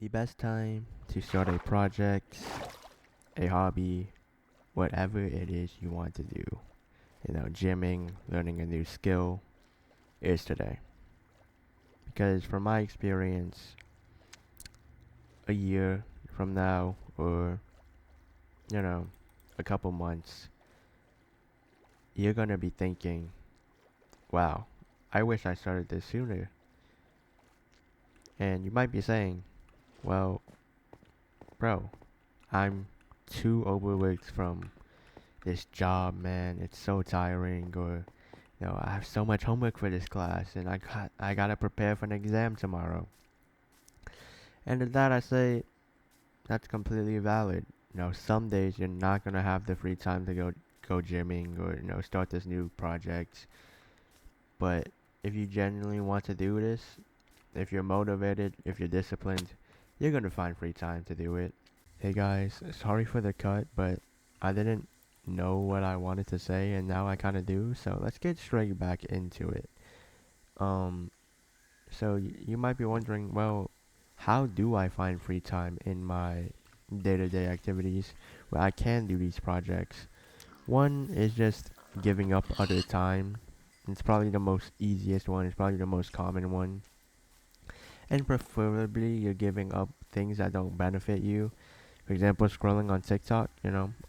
The best time to start a project, a hobby, whatever it is you want to do, gymming, learning a new skill, is today. Because from my experience, a year from now, or, you know, a couple months, you're gonna be thinking, wow, I wish I started this sooner. And you might be saying, well, bro, I'm too overworked from this job, man. It's so tiring. Or, I have so much homework for this class, and I gotta prepare for an exam tomorrow. And to that I say, that's completely valid. Some days you're not gonna have the free time to go gymming or start this new project. But if you genuinely want to do this, if you're motivated, if you're disciplined, you're gonna find free time to do it. Hey guys, sorry for the cut, but I didn't know what I wanted to say, and now I kind of do. So let's get straight back into it. Um, you might be wondering, well, how do I find free time in my day-to-day activities where I can do these projects? One is just giving up other time. It's probably the most easiest one. It's probably the most common one. And preferably, you're giving up things that don't benefit you. For example, scrolling on TikTok,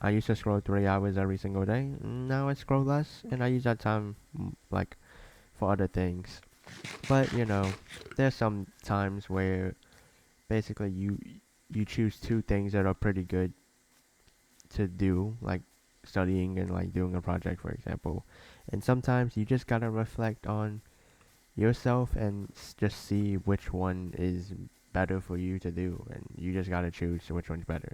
I used to scroll 3 hours every single day. Now I scroll less, and I use that time like for other things. But there's some times where basically you choose two things that are pretty good to do, like studying and like doing a project, for example. And sometimes you just gotta reflect on yourself and just see which one is better for you to do, and you just gotta choose which one's better.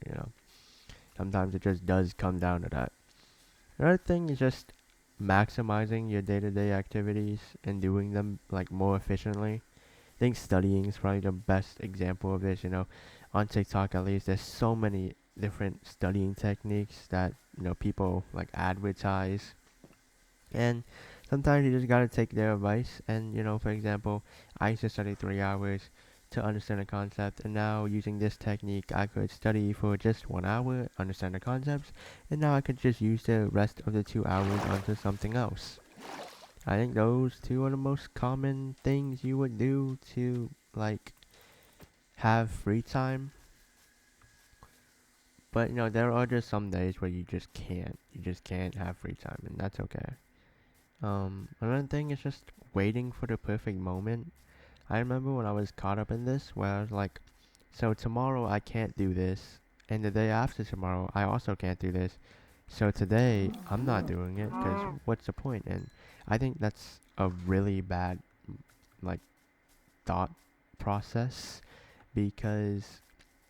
Sometimes it just does come down to that. Another thing is just maximizing your day-to-day activities and doing them like more efficiently. I think studying is probably the best example of this. On TikTok at least, there's so many different studying techniques that people like advertise, and sometimes you just gotta take their advice. And for example, I used to study 3 hours to understand a concept, and now using this technique, I could study for just 1 hour, understand the concepts, and now I could just use the rest of the 2 hours onto something else. I think those two are the most common things you would do to like have free time. But there are just some days where you just can't have free time, and that's okay. Another thing is just waiting for the perfect moment. I remember when I was caught up in this, where I was like, so tomorrow I can't do this, and the day after tomorrow I also can't do this. So today I'm not doing it because what's the point? And I think that's a really bad like thought process, because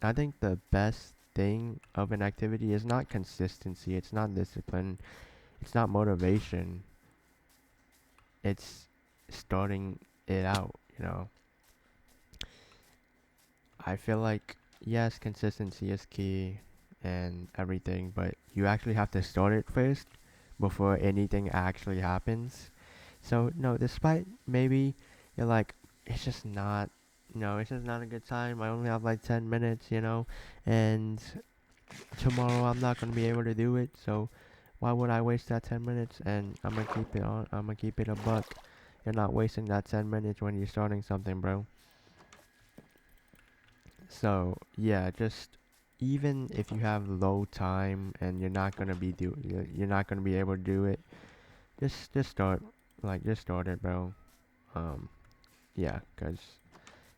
I think the best thing of an activity is not consistency, it's not discipline, it's not motivation, it's starting it out. I feel like, yes, consistency is key and everything, but you actually have to start it first before anything actually happens. So, no, despite maybe you're like, it's just not, it's just not a good time. I only have like 10 minutes, and tomorrow I'm not going to be able to do it. So, why would I waste that 10 minutes? And I'm going to keep it a buck. You're not wasting that 10 minutes when you're starting something, bro. So yeah, just even if you have low time and you're not gonna be able to do it, just start, just start it, bro. Um, yeah, cause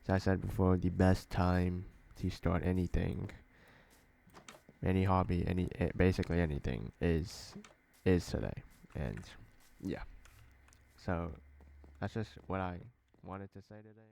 as I said before, the best time to start anything, any hobby, basically anything is today, and yeah. So that's just what I wanted to say today.